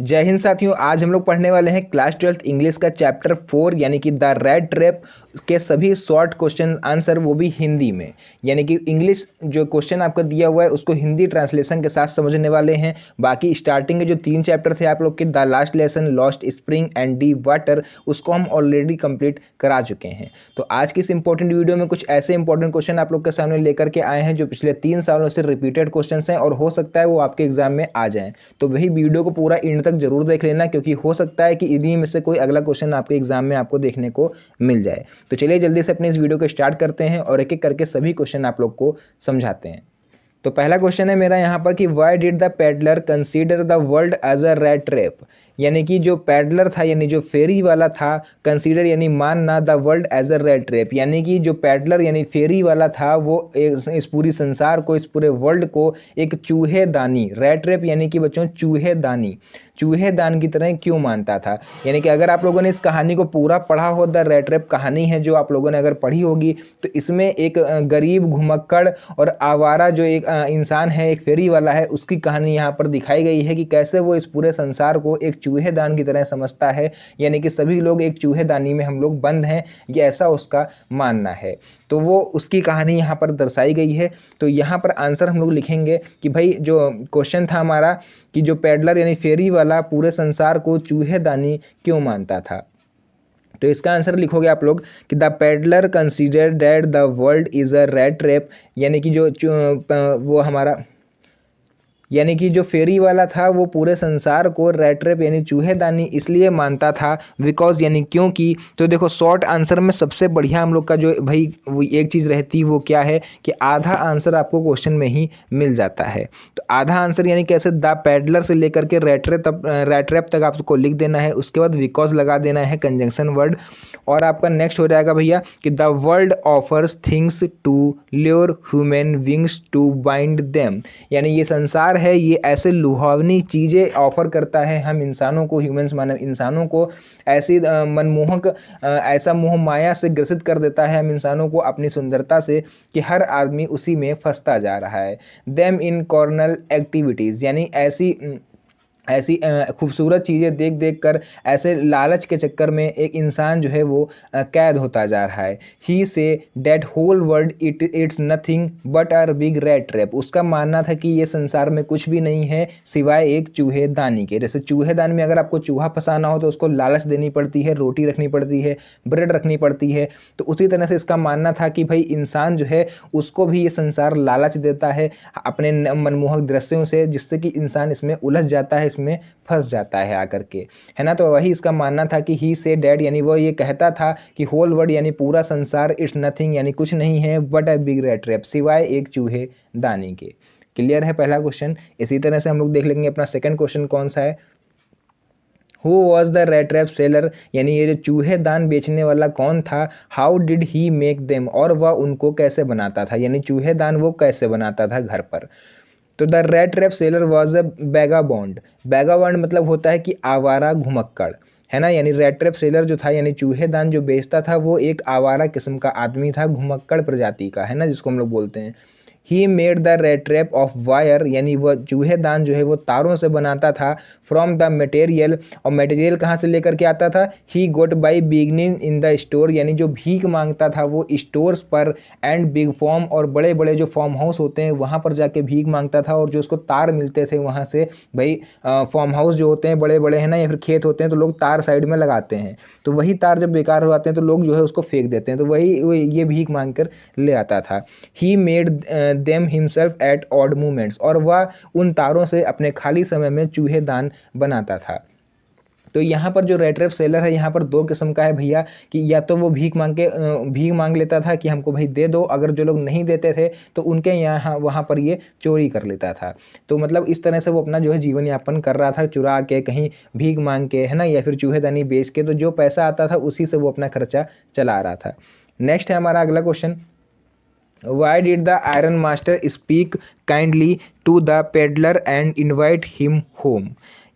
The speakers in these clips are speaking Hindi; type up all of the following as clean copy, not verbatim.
जय हिंद साथियों, आज हम लोग पढ़ने वाले हैं क्लास 12th इंग्लिश का चैप्टर 4 यानी कि द रेड ट्रैप के सभी शॉर्ट क्वेश्चन आंसर, वो भी हिंदी में। यानी कि इंग्लिश जो क्वेश्चन आपका दिया हुआ है उसको हिंदी ट्रांसलेशन के साथ समझने वाले हैं। बाकी स्टार्टिंग के जो 3 चैप्टर थे आप लोग के, the last lesson, lost spring and deep water, उसको हम ऑलरेडी कंप्लीट करा चुके हैं। तो आज की इस इंपॉर्टेंट वीडियो में कुछ ऐसे इंपॉर्टेंट क्वेश्चन आप लोग के सामने लेकर के आए हैं जो पिछले 3 सालों से रिपीटेड क्वेश्चन हैं और हो सकता है वो आपके एग्जाम में आ जाएं। तो वही वीडियो को पूरा एंड तक जरूर देख लेना, क्योंकि हो सकता है कि इन्हीं में से कोई अगला क्वेश्चन आपके एग्जाम में आपको देखने को मिल जाए। तो चलिए जल्दी से अपने इस वीडियो को स्टार्ट करते हैं और एक एक करके सभी क्वेश्चन आप लोग को समझाते हैं। तो पहला क्वेश्चन है मेरा यहाँ पर कि why did the peddler consider the world as a red trap. यानी कि जो पैडलर था, यानी जो फेरी वाला था, कंसीडर यानी मानना, the world as a red trap, यानी कि जो पैडलर यानी फेरी वाला था वो इस पूरी संसार को, इस पूरे वर्ल्ड को एक चूहेदानी, रेड ट्रैप यानी कि बच्चों चूहेदानी, चूहेदान की तरह क्यों मानता था। यानी कि अगर आप लोगों ने इस कहानी को पूरा पढ़ा हो, द रेड ट्रैप कहानी है जो आप लोगों ने अगर पढ़ी होगी, तो इसमें एक गरीब घुमक्कड़ और आवारा जो एक इंसान है, एक फेरी वाला है, उसकी कहानी यहाँ पर दिखाई गई है कि कैसे वो इस पूरे संसार को एक चूहेदान की तरह समझता है। यानी कि सभी लोग एक चूहेदानी में हम लोग बंद हैं, ये ऐसा उसका मानना है। तो वो उसकी कहानी यहाँ पर दर्शाई गई है। तो यहाँ पर आंसर हम लोग लिखेंगे कि भाई जो क्वेश्चन था हमारा कि जो पैडलर यानी फेरी वाला पूरे संसार को चूहेदानी क्यों मानता था, तो इसका आंसर लिखोगे आप लोग कि the peddler consider that the world is a red trap. यानी कि जो वो हमारा यानी कि जो फेरी वाला था वो पूरे संसार को रेड ट्रैप यानी चूहेदानी इसलिए मानता था, बिकॉज यानी क्योंकि। तो देखो शॉर्ट आंसर में सबसे बढ़िया हम लोग का जो भाई वो एक चीज़ रहती वो क्या है कि आधा आंसर आपको क्वेश्चन में ही मिल जाता है। तो आधा आंसर यानी कैसे, द पैडलर से लेकर के रेड ट्रैप तक आपको लिख देना है, उसके बाद बिकॉज लगा देना है कंजंक्शन वर्ड। और आपका नेक्स्ट हो जाएगा भैया कि the world offers things to lure human wings to bind them. यानी ये संसार है, ये ऐसे लुभावनी चीज़ें ऑफर करता है हम इंसानों को, ह्यूमंस मानव इंसानों को ऐसी मनमोहक ऐसा मोह माया से ग्रसित कर देता है हम इंसानों को अपनी सुंदरता से कि हर आदमी उसी में फंसता जा रहा है। देम इन कॉर्नल एक्टिविटीज़, यानी ऐसी खूबसूरत चीज़ें देख देख कर ऐसे लालच के चक्कर में एक इंसान जो है वो कैद होता जा रहा है। He says that whole world it's nothing but our big red trap. उसका मानना था कि ये संसार में कुछ भी नहीं है सिवाय एक चूहेदानी के। जैसे चूहेदानी में अगर आपको चूहा फंसाना हो तो उसको लालच देनी पड़ती है, रोटी रखनी पड़ती है, ब्रेड रखनी पड़ती है। तो उसी तरह से इसका मानना था कि भाई इंसान जो है उसको भी ये संसार लालच देता है अपने मनमोहक दृश्यों से, जिससे कि इंसान इसमें उलझ जाता है, इसमें फंस जाता है आकर के, है ना। तो वही इसका मानना था कि ही से डैड यानी वो ये कहता था कि होल वर्ल्ड यानी पूरा संसार इट्स नथिंग यानी कुछ नहीं है but a big red trap, सिवाय एक चूहे दानी के। क्लियर है पहला क्वेश्चन। इसी तरह से हम लोग देख लेंगे अपना सेकंड क्वेश्चन कौन सा है। Who was the red trap seller, यानी ये जो चूहे दान बेचने वाला कौन था। How did he make them, और वह उनको कैसे बनाता था, यानी चूहे दान वो कैसे बनाता था घर पर। तो the red trap seller was a vagabond. Vagabond मतलब होता है कि आवारा घुमक्कड़, है ना। यानी रेड ट्रैप सेलर जो था यानी चूहेदान जो बेचता था वो एक आवारा किस्म का आदमी था, घुमक्कड़ प्रजाति का, है ना, जिसको हम लोग बोलते हैं। He made the red trap of wire, यानी वह चूहेदान जो है वो तारों से बनाता था। फ्रॉम द मटेरियल, और मटेरियल कहाँ से लेकर के आता था। He got by beginning in the store, यानी जो भीख मांगता था वो स्टोर्स पर, एंड बिग फॉर्म, और बड़े बड़े जो फार्म हाउस होते हैं वहाँ पर जाके भीख मांगता था। और जो उसको तार मिलते थे वहाँ से, भाई फार्म हाउस जो होते हैं बड़े बड़े, है ना, या फिर खेत होते हैं तो लोग तार साइड में लगाते हैं, तो वही तार जब बेकार हो जाते हैं तो लोग जो है उसको फेंक देते हैं, तो वही ये भीख मांग कर ले आता था। He made them himself at odd moments, और वह उन तारों से अपने खाली समय में चूहेदान बनाता था। तो यहाँ पर जो रेड ट्रैप सेलर है यहाँ पर 2 किस्म का है भैया, कि या तो वो भीख मांग लेता था कि हमको भाई दे दो, अगर जो लोग नहीं देते थे तो उनके यहाँ वहाँ पर ये चोरी कर लेता था। तो मतलब इस तरह से वो अपना जो है जीवन यापन कर रहा था, चुरा के, कहीं भीख मांग के, है ना, या फिर चूहेदानी बेच के। तो जो पैसा आता था उसी से वो अपना खर्चा चला रहा था। नेक्स्ट है हमारा अगला question. Why did the iron master speak kindly to the peddler and invite him home?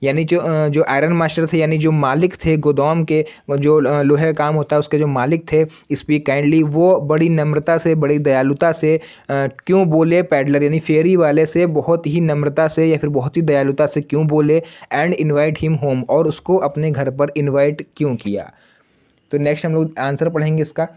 यानी जो आयरन मास्टर थे, यानी जो मालिक थे गोदाम के, जो लोहे का काम होता है उसके जो मालिक थे, स्पीक काइंडली, वो बड़ी नम्रता से, बड़ी दयालुता से क्यों बोले पैडलर यानी फेरी वाले से बहुत ही नम्रता से या फिर बहुत ही दयालुता से क्यों बोले, एंड इनवाइट हिम होम, और उसको अपने घर पर इनवाइट क्यों किया। तो नेक्स्ट हम लोग आंसर पढ़ेंगे इसका।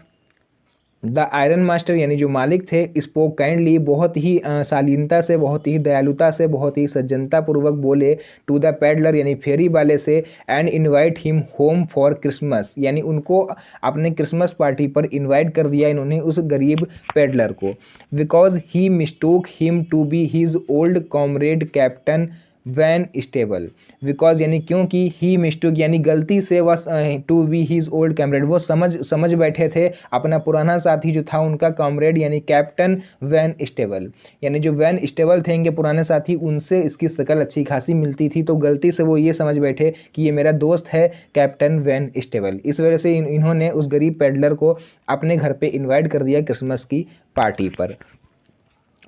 द आयरन मास्टर यानी जो मालिक थे, स्पोक काइंडली, बहुत ही शालीनता से, बहुत ही दयालुता से, बहुत ही सज्जनता पूर्वक बोले, टू द पैडलर यानी फेरी वाले से, and invite him home for Christmas, यानी उनको अपने क्रिसमस पार्टी पर इनवाइट कर दिया इन्होंने उस गरीब पैडलर को। Because he mistook him to be his old comrade captain von Stahle. Because यानी क्योंकि, ही मिस्टूक यानी गलती से, वह to be his old comrade, वो समझ बैठे थे अपना पुराना साथी जो था उनका कॉमरेड यानी कैप्टन वैन स्टेबल, यानी जो वैन स्टेबल थे इनके पुराने साथी, उनसे इसकी शक्ल अच्छी खासी मिलती थी, तो गलती से वो ये समझ बैठे कि ये मेरा दोस्त है कैप्टन वैन स्टेबल। इस वजह से इन्होंने उस गरीब पेडलर को अपने घर पे इन्वाइट कर दिया क्रिसमस की पार्टी पर।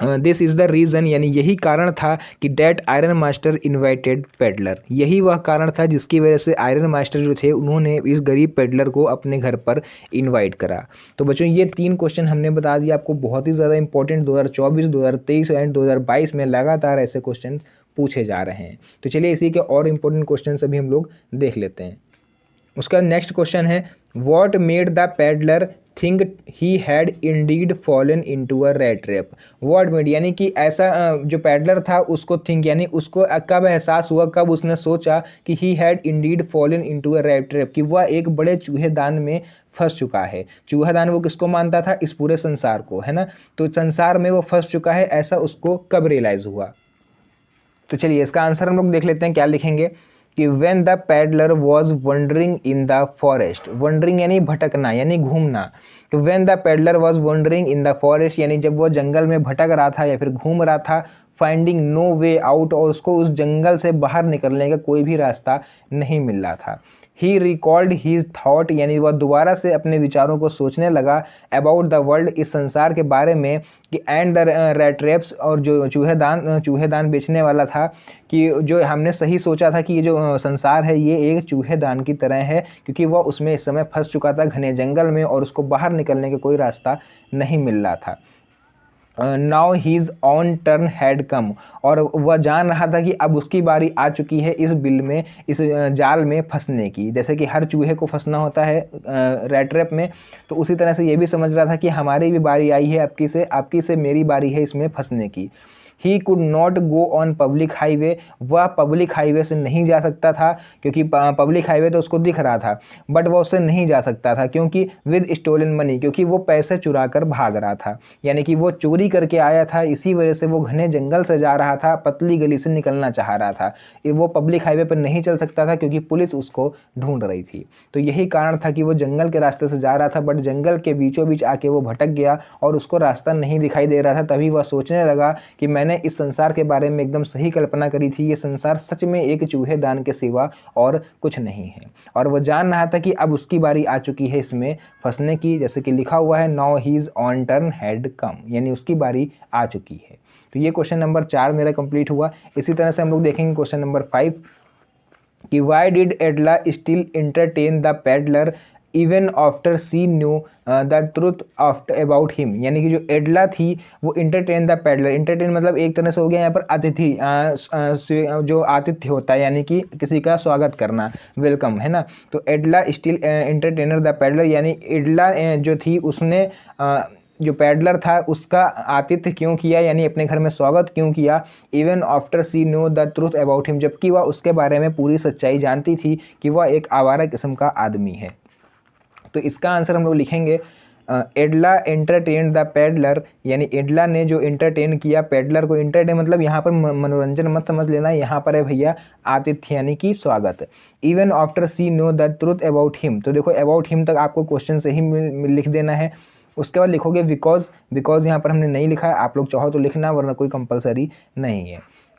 दिस इज़ द रीज़न यानी यही कारण था कि that iron master invited peddler, यही वह कारण था जिसकी वजह से आयरन मास्टर जो थे उन्होंने इस गरीब पेडलर को अपने घर पर इनवाइट करा। तो बच्चों ये 3 क्वेश्चन हमने बता दिया आपको, बहुत ही ज़्यादा इंपॉर्टेंट 2024, 2023 एंड 2022 में लगातार ऐसे क्वेश्चन पूछे जा रहे हैं। तो चलिए इसी के और इम्पोर्टेंट क्वेश्चन अभी हम लोग देख लेते हैं। उसका नेक्स्ट क्वेश्चन है, what made the peddler think he had Indeed fallen into a rat trap. What made यानी कि ऐसा जो पैडलर था उसको थिंक यानी उसको कब एहसास हुआ, कब उसने सोचा कि he had Indeed fallen into a rat trap, कि वह एक बड़े चूहेदान में फंस चुका है। चूहेदान वो किसको मानता था, इस पूरे संसार को, है ना। तो संसार में वो फंस चुका है, ऐसा उसको कब रियलाइज़ हुआ। तो चलिए इसका आंसर हम लोग देख लेते हैं, क्या लिखेंगे कि when the peddler was wandering in the forest, wandering यानी भटकना यानी घूमना, तो when the peddler was wandering in the forest यानी जब वो जंगल में भटक रहा था या फिर घूम रहा था, फाइंडिंग नो वे आउट, और उसको उस जंगल से बाहर निकलने का कोई भी रास्ता नहीं मिल रहा था। ही रिकॉल्ड हीज थाट यानी वह दोबारा से अपने विचारों को सोचने लगा, अबाउट द वर्ल्ड, इस संसार के बारे में, कि एंड द रैट ट्रैप्स, और जो चूहेदान बेचने वाला था, कि जो हमने सही सोचा था कि ये जो संसार है ये एक चूहेदान की तरह है, क्योंकि वह उसमें इस समय फंस चुका था घने जंगल में और उसको बाहर निकलने का कोई रास्ता नहीं मिल रहा था। Now his own turn had come, और वह जान रहा था कि अब उसकी बारी आ चुकी है इस बिल में, इस जाल में फंसने की। जैसे कि हर चूहे को फंसना होता है रैट ट्रैप में, तो उसी तरह से ये भी समझ रहा था कि हमारी भी बारी आई है, आपकी से मेरी बारी है इसमें फंसने की। He could not go on public highway, वह पब्लिक हाईवे से नहीं जा सकता था, क्योंकि पब्लिक हाईवे तो उसको दिख रहा था, बट वह उससे नहीं जा सकता था, क्योंकि विद स्टोलन मनी, क्योंकि वो पैसे चुरा कर भाग रहा था, यानी कि वो चोरी करके आया था, इसी वजह से वो घने जंगल से जा रहा था, पतली गली से निकलना चाह रहा था। वो पब्लिक हाईवे पर नहीं चल सकता था क्योंकि पुलिस उसको ढूंढ रही थी। तो यही कारण था कि वो जंगल के रास्ते से जा रहा था, बट जंगल के बीचों बीच आके वो भटक गया और उसको रास्ता नहीं दिखाई दे रहा था। तभी वह सोचने लगा कि मैंने इस संसार के बारे में एकदम सही कल्पना करी थी, ये संसार सच में एक चूहेदान के सिवा और कुछ नहीं है। और वो जान रहा था कि अब उसकी बारी आ चुकी है इसमें फंसने की, जैसे कि लिखा हुआ है now his own turn had come, यानी उसकी बारी आ चुकी है। तो ये क्वेश्चन नंबर 4 मेरा कंप्लीट हुआ। इसी तरह से हम लोग देखेंगे क्वेश्चन नंबर 5 कि why did Adela still entertain the peddler even after she knew the truth after about him, यानी कि जो एडला थी वो इंटरटेन द पैडलर, इंटरटेन मतलब एक तरह से हो गया यहाँ पर अतिथि, जो आतिथ्य होता है यानी कि किसी का स्वागत करना, वेलकम, है ना। तो एडला स्टिल एंटरटेनर द पैडलर, यानी एडला जो थी उसने जो पैडलर था उसका आतिथ्य क्यों किया, यानी अपने घर में स्वागत क्यों किया, even after she know the truth about him, जबकि वह उसके बारे में पूरी सच्चाई जानती थी कि वह एक आवारा किस्म का आदमी है। तो इसका आंसर हम लोग लिखेंगे एडला एंटरटेन द पैडलर, यानी एडला ने जो एंटरटेन किया पैडलर को, एंटरटेन मतलब यहाँ पर मनोरंजन मत समझ लेना, यहाँ पर है भैया आतिथ्य यानी कि स्वागत। Even after she know the truth about him, तो देखो अबाउट हिम तक आपको क्वेश्चन से ही लिख देना है। उसके बाद लिखोगे बिकॉज, बिकॉज यहाँ पर हमने नहीं लिखा है, आप लोग चाहो तो लिखना वरना कोई कंपलसरी नहीं है।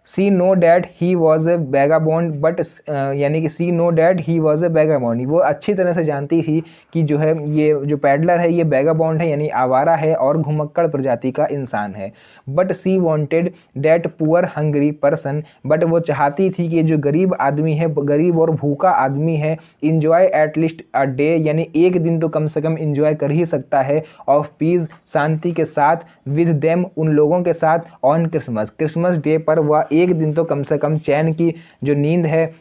See no that he was a vagabond but यानी कि see no that he was a vagabond, वो अच्छी तरह से जानती थी कि जो है ये जो पैडलर है ये बैगाबॉन्ड है यानी आवारा है और घुमक्कड़ प्रजाति का इंसान है। But she wanted that poor Hungary person, but वो चाहती थी कि जो गरीब आदमी है, गरीब और भूखा आदमी है, इंजॉय एटलीस्ट अ डे, यानी एक दिन तो कम से कम इंजॉय कर ही सकता है, ऑफ पीस, शांति के साथ, विद देम, उन लोगों के साथ, ऑन क्रिसमस, क्रिसमस डे पर वह एक दिन तो कम से कम चैन की जो नींद है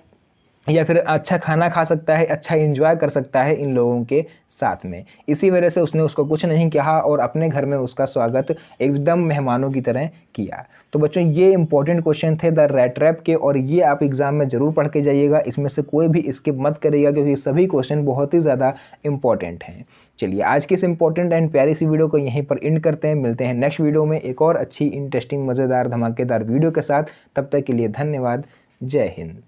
या फिर अच्छा खाना खा सकता है, अच्छा एंजॉय कर सकता है इन लोगों के साथ में। इसी वजह से उसने उसको कुछ नहीं कहा और अपने घर में उसका स्वागत एकदम मेहमानों की तरह किया। तो बच्चों ये इंपॉर्टेंट क्वेश्चन थे द रैट ट्रैप के, और ये आप एग्जाम में ज़रूर पढ़ के जाइएगा, इसमें से कोई भी स्किप मत करिएगा क्योंकि सभी क्वेश्चन बहुत ही ज़्यादा इंपॉर्टेंट हैं। चलिए आज की इस इंपॉर्टेंट एंड प्यारी सी वीडियो को यहीं पर एंड करते हैं, मिलते हैं नेक्स्ट वीडियो में एक और अच्छी इंटरेस्टिंग मज़ेदार धमाकेदार वीडियो के साथ। तब तक के लिए धन्यवाद। जय हिंद।